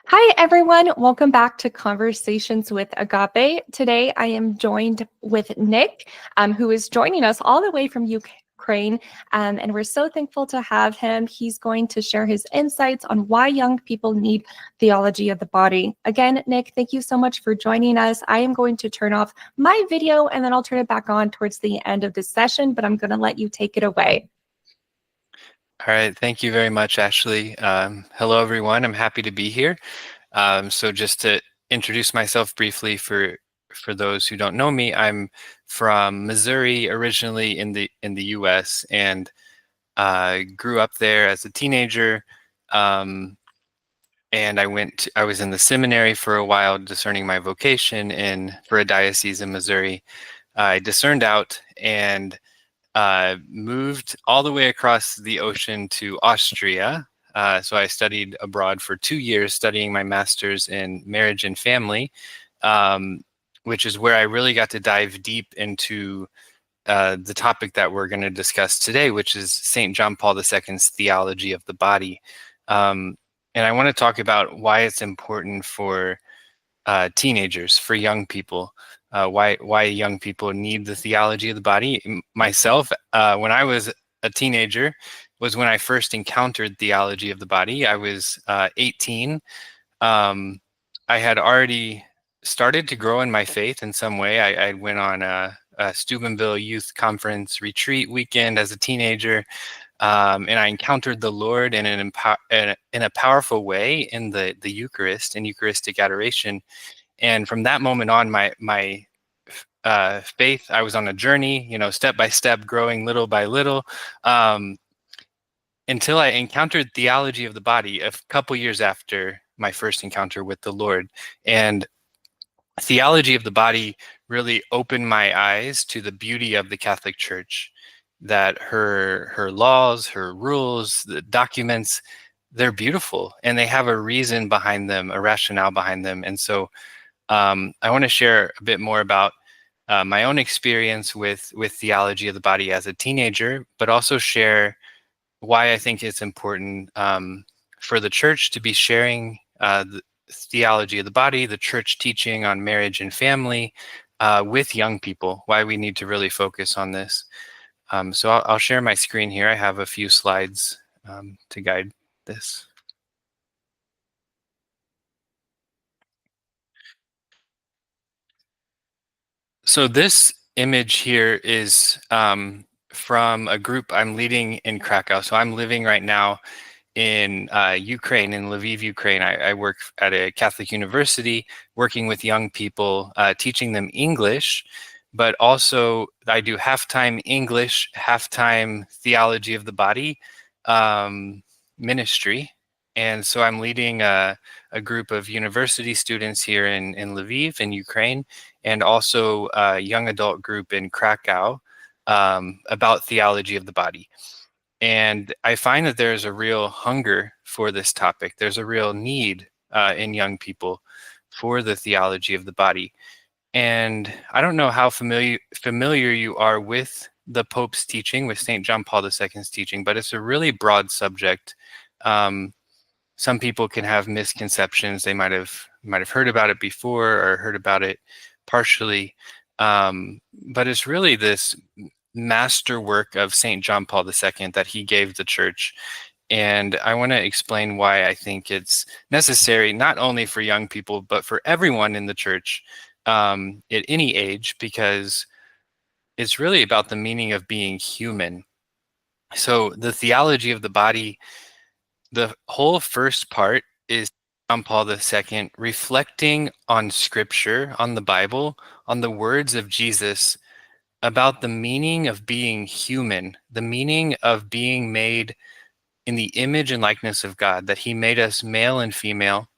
Hi, everyone. Welcome back to Conversations with Agape. Today, I am joined with Nick, who is joining us all the way from Ukraine, and we're so thankful to have him. He's going to share his insights on why young people need theology of the body. Again, Nick, thank you so much for joining us. I am going to turn off my video, and then I'll turn it back on towards the end of this session, but I'm going to let you take it away. All right, thank you very much, Ashley. Hello, everyone. I'm happy to be here. So just to introduce myself briefly for those who don't know me, I'm from Missouri, originally in the U.S., and grew up there as a teenager. And I was in the seminary for a while, discerning my vocation for a diocese in Missouri. I discerned out and moved all the way across the ocean to Austria. So I studied abroad for 2 years, studying my master's in marriage and family, which is where I really got to dive deep into the topic that we're going to discuss today, which is St. John Paul II's theology of the body. And I want to talk about why it's important for teenagers, for young people, why young people need the theology of the body. Myself, when I was a teenager, was when I first encountered theology of the body. I was 18. I had already started to grow in my faith in some way. I went on a Steubenville Youth Conference retreat weekend as a teenager, and I encountered the Lord in a powerful way in the Eucharist and Eucharistic adoration. And from that moment on, my faith, I was on a journey, step by step, growing little by little, until I encountered theology of the body a couple years after my first encounter with the Lord. And theology of the body really opened my eyes to the beauty of the Catholic Church, that her laws, her rules, the documents, they're beautiful and they have a reason behind them, a rationale behind them. And so I want to share a bit more about my own experience with theology of the body as a teenager, but also share why I think it's important for the church to be sharing the theology of the body, the church teaching on marriage and family with young people, why we need to really focus on this. So I'll share my screen here. I have a few slides to guide this. So this image here is from a group I'm leading in Krakow. So I'm living right now in Ukraine, in Lviv, Ukraine. I work at a Catholic university, working with young people, teaching them English, but also I do half-time English, half-time theology of the body ministry. And so I'm leading a group of university students here in Lviv, in Ukraine, and also a young adult group in Krakow about theology of the body. And I find that there's a real hunger for this topic. There's a real need in young people for the theology of the body. And I don't know how familiar you are with the Pope's teaching, with St. John Paul II's teaching, but it's a really broad subject. Some people can have misconceptions. They might have heard about it before or heard about it partially. But it's really this masterwork of St. John Paul II that he gave the church. And I want to explain why I think it's necessary, not only for young people, but for everyone in the church at any age, because it's really about the meaning of being human. So the theology of the body, the whole first part is John Paul II reflecting on Scripture, on the Bible, on the words of Jesus about the meaning of being human, the meaning of being made in the image and likeness of God, that he made us male and female,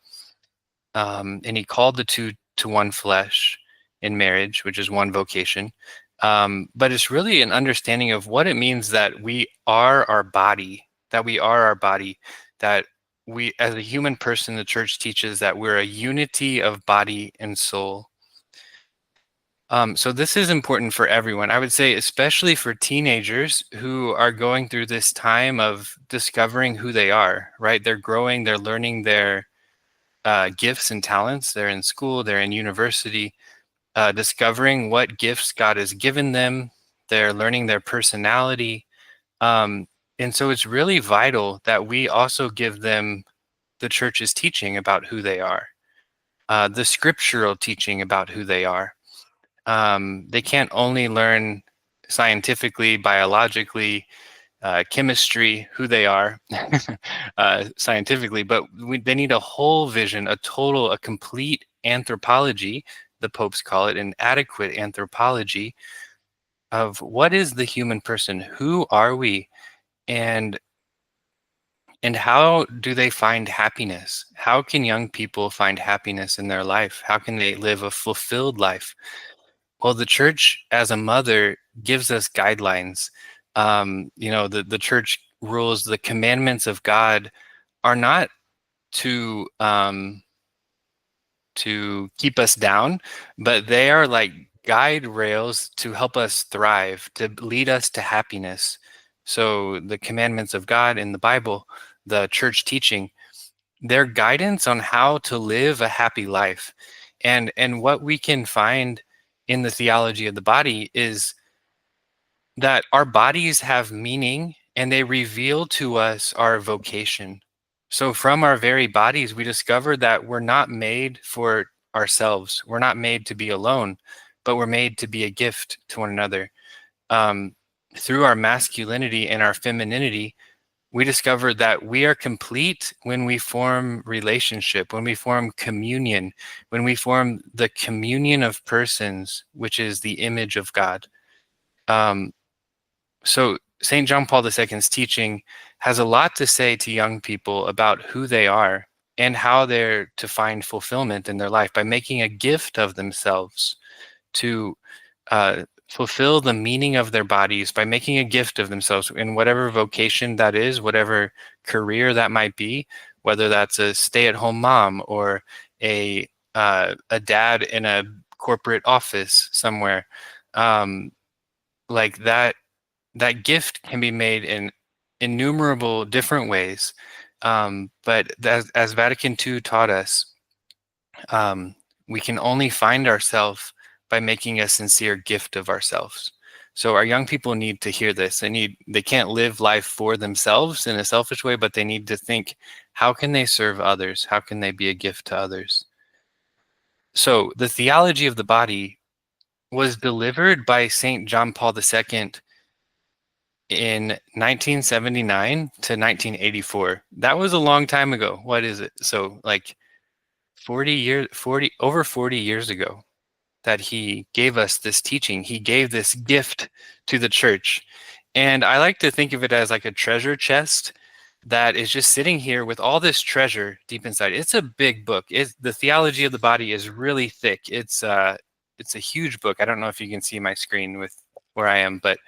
and he called the two to one flesh in marriage, which is one vocation. But it's really an understanding of what it means that we are our body, that we are our body, that we, as a human person, the church teaches that we're a unity of body and soul. So this is important for everyone. I would say, especially for teenagers who are going through this time of discovering who they are, right? They're growing, they're learning their gifts and talents. They're in school, they're in university, discovering what gifts God has given them. They're learning their personality. And so it's really vital that we also give them the church's teaching about who they are, the scriptural teaching about who they are. They can't only learn scientifically, biologically, chemistry, who they are scientifically, but they need a whole vision, a complete anthropology, the popes call it, an adequate anthropology of what is the human person, who are we, and how do they find happiness? How can young people find happiness in their life? How can they live a fulfilled life? Well, the church as a mother gives us guidelines. The church rules, the commandments of God are not to keep us down, but they are like guide rails to help us thrive, to lead us to happiness. So the commandments of God in the Bible, the church teaching, they're guidance on how to live a happy life. And what we can find in the theology of the body is that our bodies have meaning and they reveal to us our vocation. So from our very bodies, we discover that we're not made for ourselves. We're not made to be alone, but we're made to be a gift to one another. Um, Through our masculinity and our femininity, we discover that we are complete when we form relationship, when we form communion, when we form the communion of persons, which is the image of God. So St. John Paul II's teaching has a lot to say to young people about who they are and how they're to find fulfillment in their life by making a gift of themselves to fulfill the meaning of their bodies, by making a gift of themselves in whatever vocation that is, whatever career that might be, whether that's a stay-at-home mom or a dad in a corporate office somewhere. Like that gift can be made in innumerable different ways. But as Vatican II taught us, we can only find ourselves by making a sincere gift of ourselves. So our young people need to hear this. They can't live life for themselves in a selfish way, but they need to think, how can they serve others? How can they be a gift to others? So the theology of the body was delivered by St. John Paul II in 1979 to 1984. That was a long time ago. What is it? So like 40 years ago that he gave us this teaching. He gave this gift to the church. And I like to think of it as like a treasure chest that is just sitting here with all this treasure deep inside. It's a big book. The theology of the body is really thick. It's a huge book. I don't know if you can see my screen with where I am, but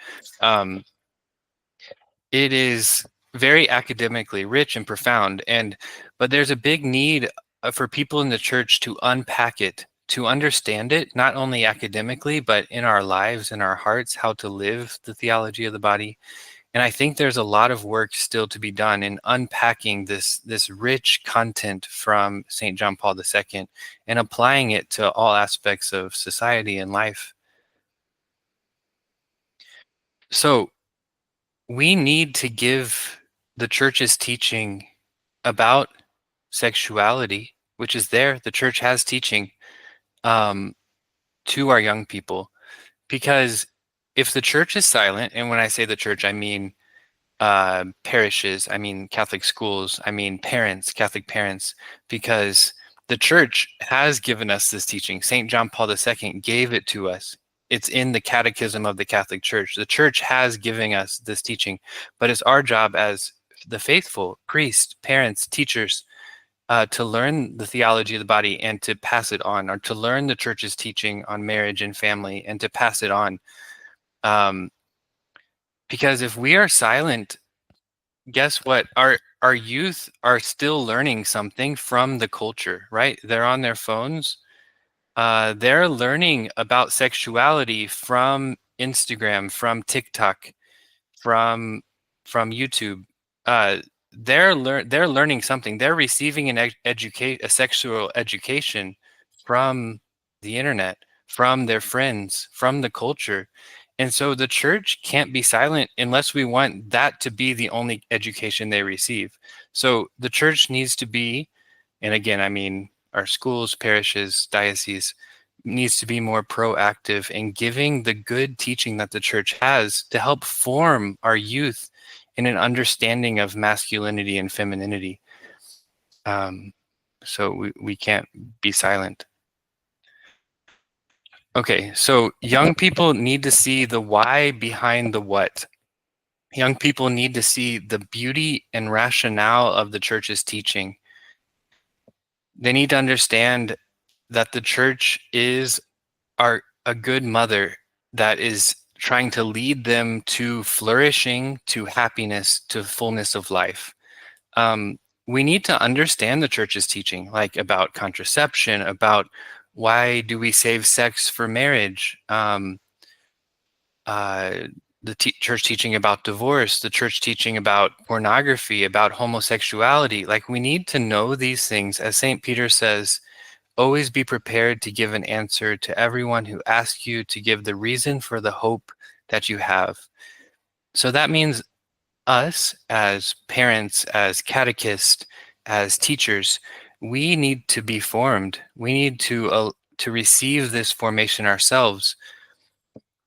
it is very academically rich and profound, but there's a big need for people in the church to unpack it, to understand it, not only academically, but in our lives, in our hearts, how to live the theology of the body. And I think there's a lot of work still to be done in unpacking this rich content from St. John Paul II and applying it to all aspects of society and life. So we need to give the church's teaching about sexuality, which is there. The church has teaching to our young people, because if the church is silent, and when I say the church, I mean parishes, I mean Catholic schools, I mean parents, Catholic parents, because the church has given us this teaching. St. John Paul II gave it to us. It's in the Catechism of the Catholic Church. The church has given us this teaching, but it's our job as the faithful, priests, parents, teachers, to learn the theology of the body and to pass it on, or to learn the church's teaching on marriage and family and to pass it on. Because if we are silent, guess what? Our youth are still learning something from the culture, right? They're on their phones. They're learning about sexuality from Instagram, from TikTok, from YouTube. they're learning something. They're receiving a sexual education from the internet, from their friends, from the culture. And so the church can't be silent unless we want that to be the only education they receive. So the church needs to be, and again, I mean, our schools, parishes, dioceses, needs to be more proactive in giving the good teaching that the church has to help form our youth in an understanding of masculinity and femininity. So we can't be silent. Okay, so young people need to see the why behind the what. Young people need to see the beauty and rationale of the church's teaching. They need to understand that the church is a good mother that is trying to lead them to flourishing, to happiness, to fullness of life. We need to understand the church's teaching, like about contraception, about why do we save sex for marriage, the church teaching about divorce, the church teaching about pornography, about homosexuality. Like we need to know these things. As St. Peter says, always be prepared to give an answer to everyone who asks you to give the reason for the hope that you have. So that means us as parents, as catechists, as teachers, we need to be formed. We need to receive this formation ourselves,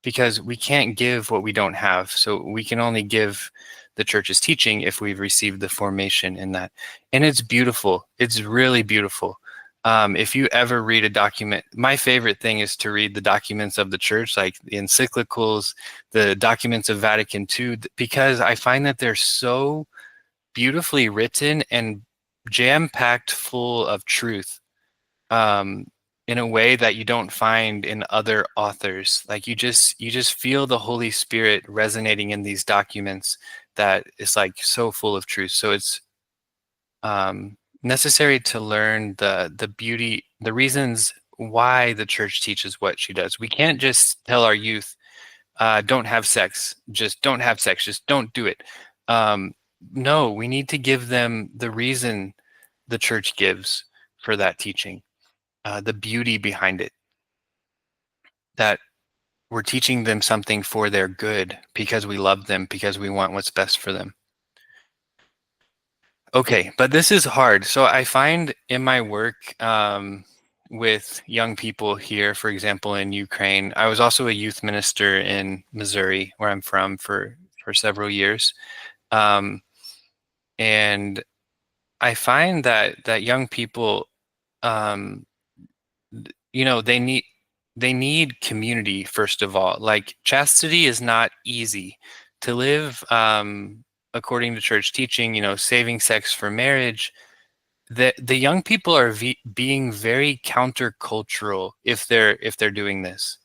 because we can't give what we don't have. So we can only give the church's teaching if we've received the formation in that. And it's beautiful. It's really beautiful. If you ever read a document, my favorite thing is to read the documents of the church, like the encyclicals, the documents of Vatican II, because I find that they're so beautifully written and jam-packed full of truth. In a way that you don't find in other authors. Like you just feel the Holy Spirit resonating in these documents that is like so full of truth. So it's necessary to learn the beauty, the reasons why the church teaches what she does. We can't just tell our youth, don't have sex, just don't have sex, just don't do it. No, we need to give them the reason the church gives for that teaching. The beauty behind it, that we're teaching them something for their good because we love them, because we want what's best for them. Okay, but this is hard. So I find in my work with young people here, for example, in Ukraine, I was also a youth minister in Missouri, where I'm from, for several years. Um, and I find that young people, um, they need community, first of all. Like chastity is not easy to live, according to church teaching, saving sex for marriage. The young people are being very countercultural if they're doing this.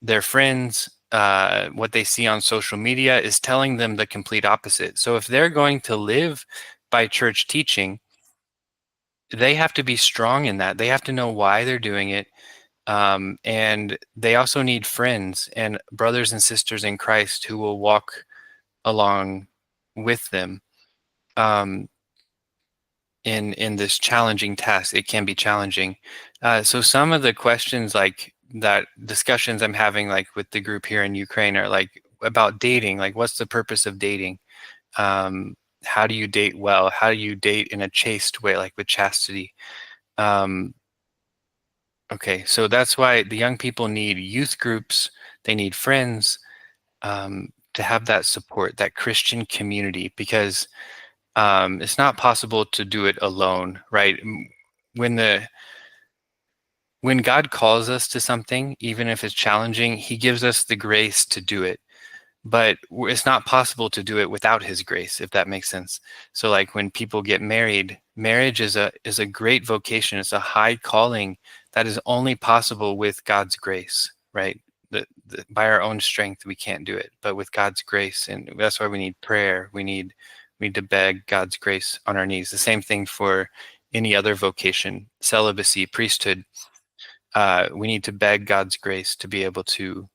Their friends, what they see on social media is telling them the complete opposite. So if they're going to live by church teaching, they have to be strong in that. They have to know why they're doing it. And they also need friends and brothers and sisters in Christ who will walk along with them, um, in this challenging task. It can be challenging. So some of the questions, like that discussions I'm having, like with the group here in Ukraine, are like about dating. Like, what's the purpose of dating? How do you date well? How do you date in a chaste way, like with chastity? Um, Okay, so that's why the young people need youth groups. They need friends, to have that support, that Christian community, because it's not possible to do it alone, right? When the when God calls us to something, even if it's challenging, He gives us the grace to do it. But it's not possible to do it without His grace, if that makes sense. So like when people get married, marriage is a great vocation. It's a high calling that is only possible with God's grace, right? By our own strength we can't do it, but with God's grace. And that's why we need prayer. We need to beg God's grace on our knees. The same thing for any other vocation, celibacy, priesthood. We need to beg God's grace to be able to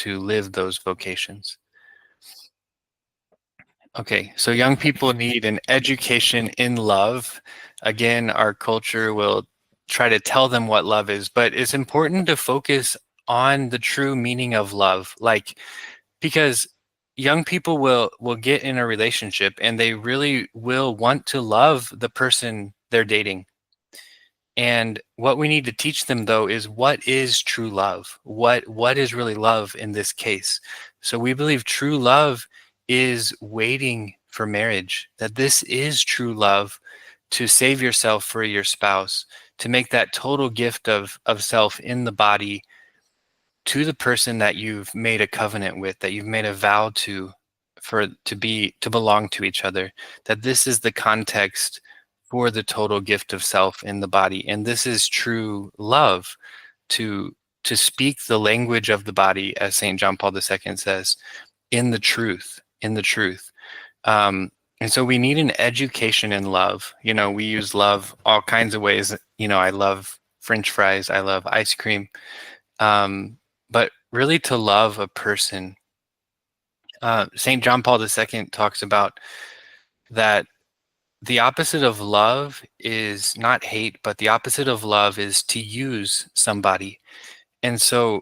live those vocations. Okay, so young people need an education in love. Again, our culture will try to tell them what love is, but it's important to focus on the true meaning of love. Like, because young people will get in a relationship and they really will want to love the person they're dating. And what we need to teach them, though, is what is true love? What is really love in this case? So we believe true love is waiting for marriage, that this is true love, to save yourself for your spouse, to make that total gift of self in the body to the person that you've made a covenant with, that you've made a vow to, for to belong to each other, that this is the context for the total gift of self in the body. And this is true love, to speak the language of the body, as St. John Paul II says, in the truth, in the truth. And so we need an education in love. You know, we use love all kinds of ways. You know, I love French fries, I love ice cream. But really, to love a person, St. John Paul II talks about that the opposite of love is not hate, but the opposite of love is to use somebody. And so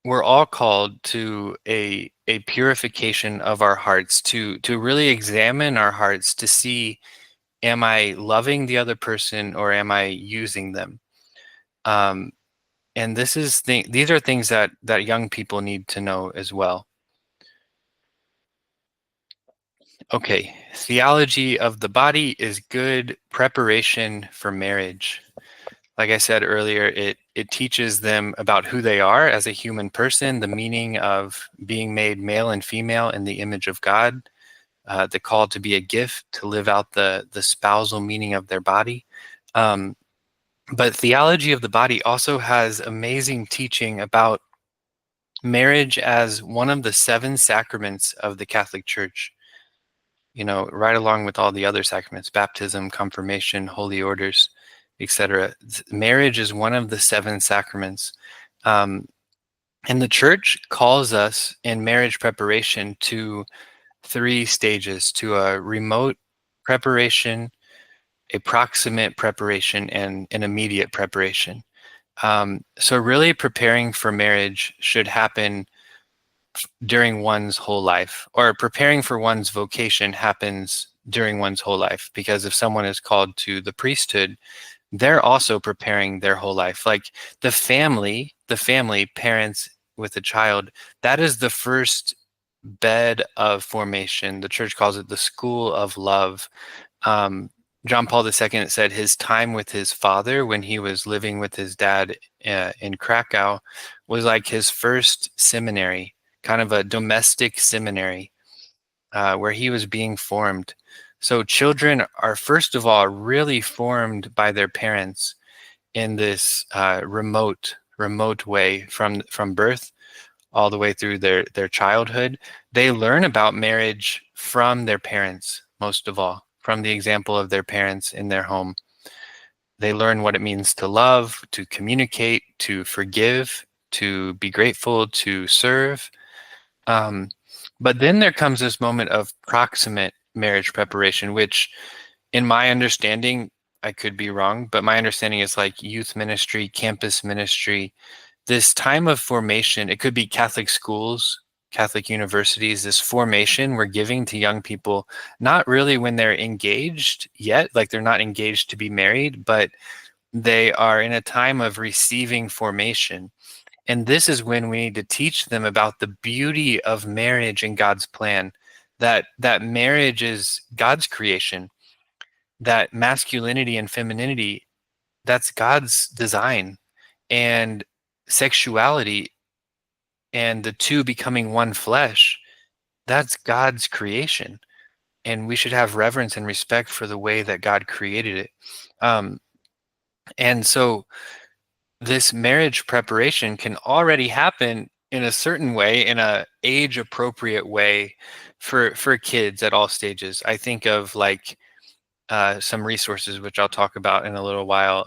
we're all called to a purification of our hearts, to really examine our hearts to see, am I loving the other person or am I using them? And these are things that young people need to know as well. Okay, theology of the body is good preparation for marriage. Like I said earlier, it teaches them about who they are as a human person, the meaning of being made male and female in the image of God, the call to be a gift, to live out the spousal meaning of their body. But theology of the body also has amazing teaching about marriage as one of the 7 sacraments of the Catholic Church. You know, right along with all the other sacraments, baptism, confirmation, holy orders, etc. Marriage is one of the 7 sacraments. And the church calls us in marriage preparation to 3 stages: to a remote preparation, a proximate preparation, and an immediate preparation. So really preparing for marriage should happen during one's whole life, or preparing for one's vocation happens during one's whole life, because if someone is called to the priesthood, they're also preparing their whole life. Like the family, parents with a child, that is the first bed of formation. The church calls it the school of love. John Paul II said his time with his father when he was living with his dad in Krakow was like his first seminary, kind of a domestic seminary where he was being formed. So children are, first of all, really formed by their parents in this remote way from birth all the way through their childhood. They learn about marriage from their parents, most of all, from the example of their parents in their home. They learn what it means to love, to communicate, to forgive, to be grateful, to serve. But then there comes this moment of proximate marriage preparation, which, in my understanding, I could be wrong, but my understanding is like youth ministry, campus ministry, this time of formation. It could be Catholic schools, Catholic universities, this formation we're giving to young people, not really when they're engaged yet, like they're not engaged to be married, but they are in a time of receiving formation. And this is when we need to teach them about the beauty of marriage and God's plan, that marriage is God's creation, that masculinity and femininity, that's God's design, and sexuality and the two becoming one flesh, that's God's creation. And we should have reverence and respect for the way that God created it. And so this marriage preparation can already happen in a certain way, in a age appropriate way for kids at all stages. I think of like some resources which I'll talk about in a little while.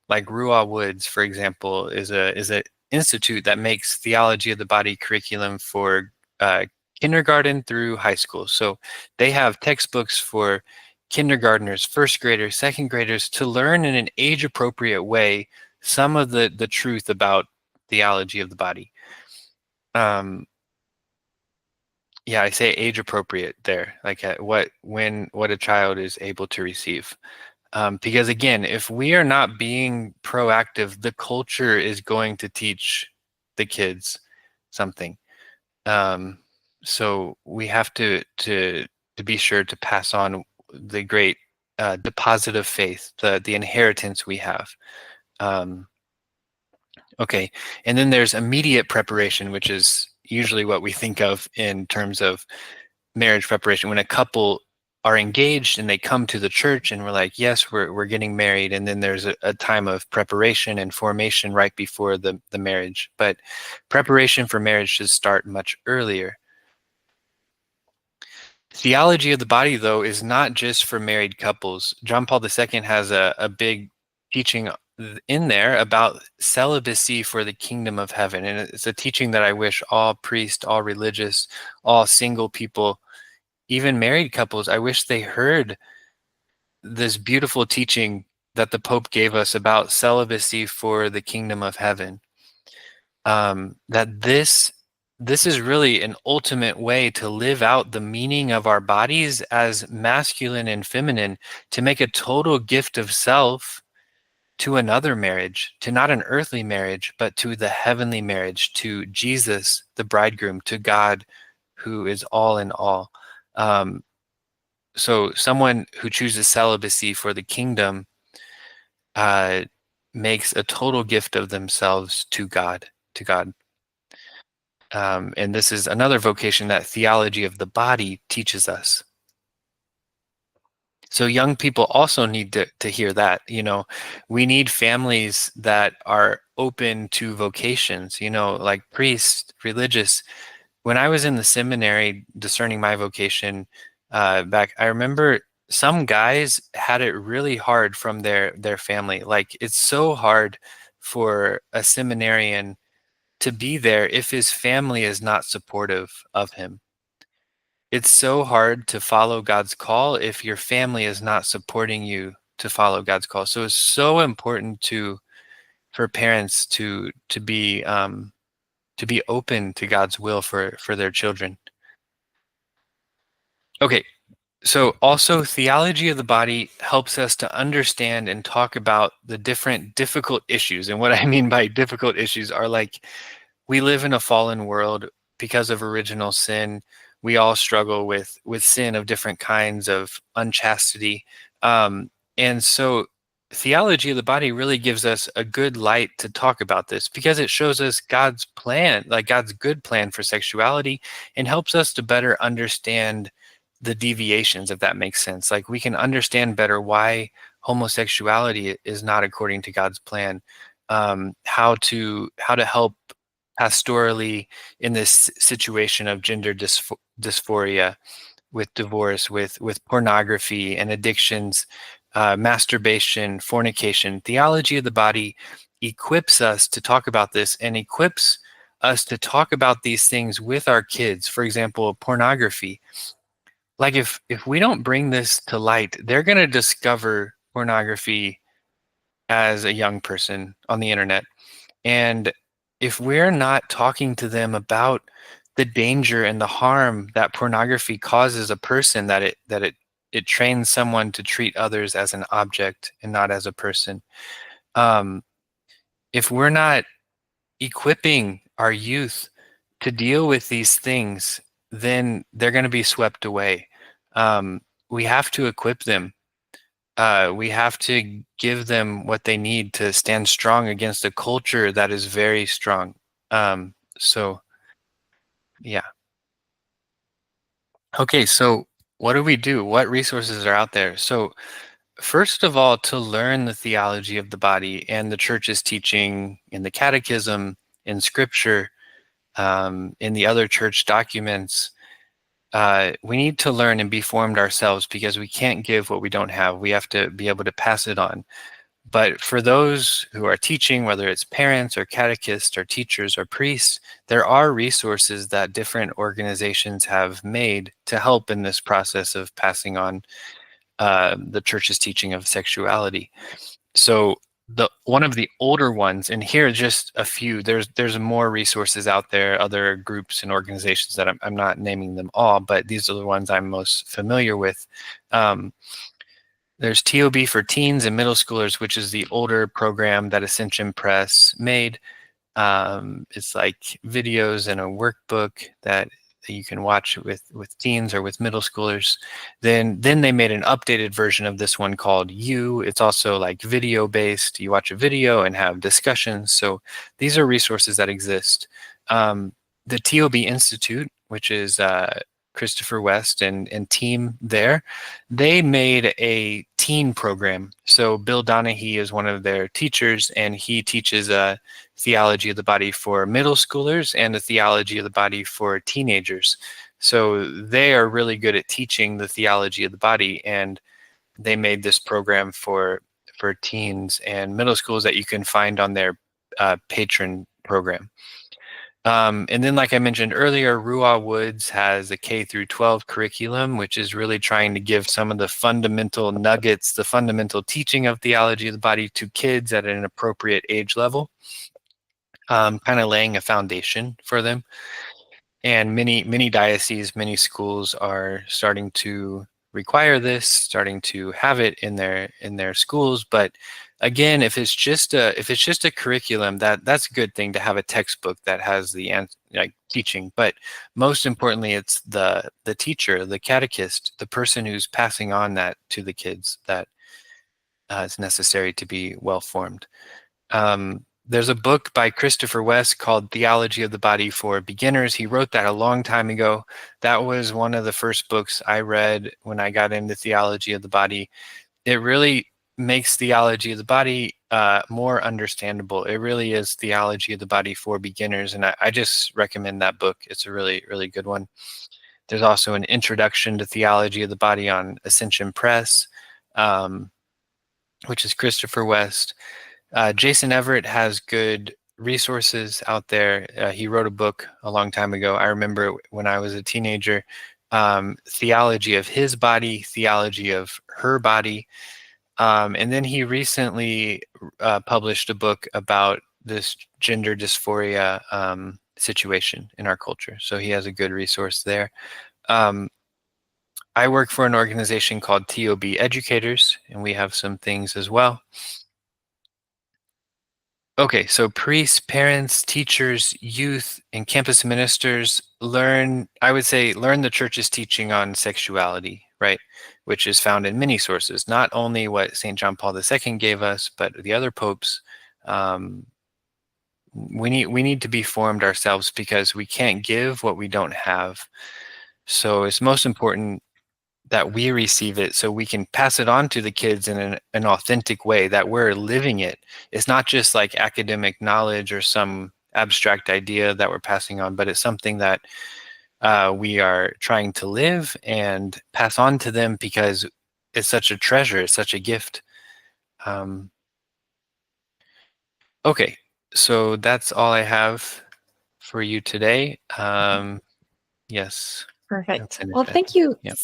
Like Ruah Woods, for example, is a institute that makes theology of the body curriculum for kindergarten through high school. So they have textbooks for kindergartners, first graders, second graders to learn in an age-appropriate way some of the truth about theology of the body. Yeah, I say age-appropriate there, like what a child is able to receive. Because again, if we are not being proactive, the culture is going to teach the kids something. So we have to be sure to pass on the great deposit of faith, the inheritance we have. Okay, and then there's immediate preparation, which is usually what we think of in terms of marriage preparation. When a couple are engaged and they come to the church and we're like, yes, we're getting married, and then there's a time of preparation and formation right before the marriage. But preparation for marriage should start much earlier. Theology of the body, though, is not just for married couples. John Paul II has a big teaching in there about celibacy for the kingdom of heaven. And it's a teaching that I wish all priests, all religious, all single people, even married couples, I wish they heard this beautiful teaching that the Pope gave us about celibacy for the kingdom of heaven. That this is really an ultimate way to live out the meaning of our bodies as masculine and feminine, to make a total gift of self to another marriage, to not an earthly marriage, but to the heavenly marriage, to Jesus, the bridegroom, to God, who is all in all. So someone who chooses celibacy for the kingdom makes a total gift of themselves to God, and this is another vocation that theology of the body teaches us. So young people also need to hear that. We need families that are open to vocations, like priests, religious. When I was in the seminary discerning my vocation back, I remember some guys had it really hard from their family. Like, it's so hard for a seminarian to be there if his family is not supportive of him. It's so hard to follow God's call if your family is not supporting you to follow God's call. So it's so important for parents to be open to God's will for their children. Okay, so also theology of the body helps us to understand and talk about the different difficult issues. And what I mean by difficult issues are, like, we live in a fallen world because of original sin. We all struggle with sin of different kinds, of unchastity. And so theology of the body really gives us a good light to talk about this, because it shows us God's plan, like God's good plan for sexuality, and helps us to better understand the deviations, if that makes sense. Like, we can understand better why homosexuality is not according to God's plan, how to help pastorally in this situation of gender dysphoria, with divorce, with pornography and addictions, masturbation, fornication. Theology of the body equips us to talk about this, and equips us to talk about these things with our kids. For example, pornography. Like, if we don't bring this to light, they're going to discover pornography as a young person on the internet. And if we're not talking to them about the danger and the harm that pornography causes a person, that it trains someone to treat others as an object and not as a person. If we're not equipping our youth to deal with these things, then they're going to be swept away. We have to equip them. We have to give them what they need to stand strong against a culture that is very strong. So, yeah. Okay, so what do we do? What resources are out there? So, first of all, to learn the theology of the body and the church's teaching in the catechism, in scripture, in the other church documents, we need to learn and be formed ourselves, because we can't give what we don't have. We have to be able to pass it on. But for those who are teaching, whether it's parents or catechists or teachers or priests, there are resources that different organizations have made to help in this process of passing on the church's teaching of sexuality. So one of the older ones, and here are just a few, there's more resources out there, other groups and organizations that I'm not naming them all, but these are the ones I'm most familiar with. There's TOB for teens and middle schoolers, which is the older program that Ascension Press made. It's like videos and a workbook that you can watch with teens or with middle schoolers. Then they made an updated version of this one called You. It's also like video based. You watch a video and have discussions. So these are resources that exist. The TOB Institute, which is Christopher West and team there, they made a teen program. So Bill Donahue is one of their teachers, and he teaches a theology of the body for middle schoolers and a theology of the body for teenagers. So they are really good at teaching the theology of the body, and they made this program for teens and middle schools that you can find on their patron program. And then, like I mentioned earlier, Ruah Woods has a K through 12 curriculum, which is really trying to give some of the fundamental nuggets, the fundamental teaching of theology of the body to kids at an appropriate age level, kind of laying a foundation for them. And many dioceses, many schools are starting to require this, starting to have it in their schools. But again, if it's just a curriculum, that's a good thing to have a textbook that has the teaching. But most importantly, it's the teacher, the catechist, the person who's passing on that to the kids that is necessary to be well formed. There's a book by Christopher West called Theology of the Body for Beginners. He wrote that a long time ago. That was one of the first books I read when I got into theology of the body. It really makes theology of the body more understandable. It really is theology of the body for beginners, and I just recommend that book. It's a really, really good one. There's also an introduction to theology of the body on Ascension Press, which is Christopher West. Jason Everett has good resources out there. He wrote a book a long time ago. I remember when I was a teenager, theology of his body, theology of her body. And then he recently published a book about this gender dysphoria situation in our culture. So he has a good resource there. I work for an organization called TOB Educators, and we have some things as well. Okay, so priests, parents, teachers, youth, and campus ministers learn the church's teaching on sexuality, right? Which is found in many sources, not only what St. John Paul II gave us, but the other popes. We need to be formed ourselves because we can't give what we don't have. So it's most important that we receive it so we can pass it on to the kids in an authentic way, that we're living it. It's not just like academic knowledge or some abstract idea that we're passing on, but it's something that we are trying to live and pass on to them because it's such a treasure, it's such a gift. Okay, so that's all I have for you today. Yes. Perfect. Well, thank you. Yep.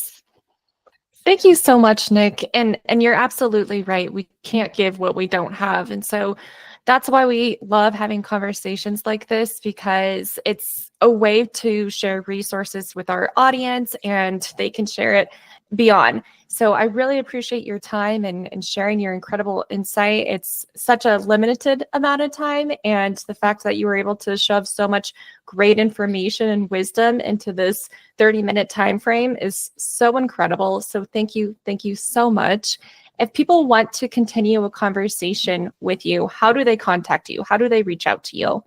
Thank you so much, Nick. And you're absolutely right. We can't give what we don't have. And so that's why we love having conversations like this, because it's a way to share resources with our audience and they can share it beyond. So I really appreciate your time and sharing your incredible insight. It's such a limited amount of time, and the fact that you were able to shove so much great information and wisdom into this 30-minute time frame is so incredible. So thank you so much. If people want to continue a conversation with you, how do they contact you? How do they reach out to you?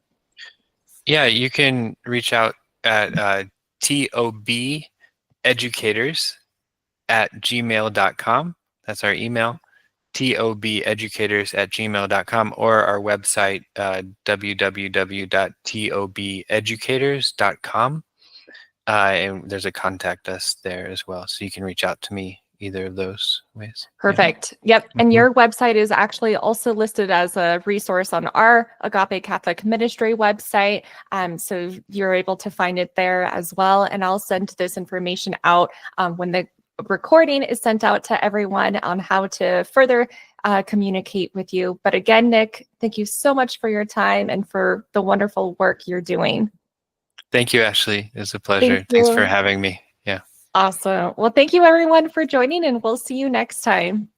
Yeah, you can reach out at tobeducators@gmail.com. That's our email, tobeducators@gmail.com, or our website, www.tobeducators.com. And there's a contact us there as well. So you can reach out to me either of those ways. Perfect. Yep. And Mhm. your website is actually also listed as a resource on our Agape Catholic Ministry website. So you're able to find it there as well. And I'll send this information out when the recording is sent out to everyone on how to further communicate with you. But again, Nick, thank you so much for your time and for the wonderful work you're doing. Thank you, Ashley. It was a Thank pleasure. Thanks for you. having me. Yeah. Awesome. Well, thank you everyone for joining, and we'll see you next time.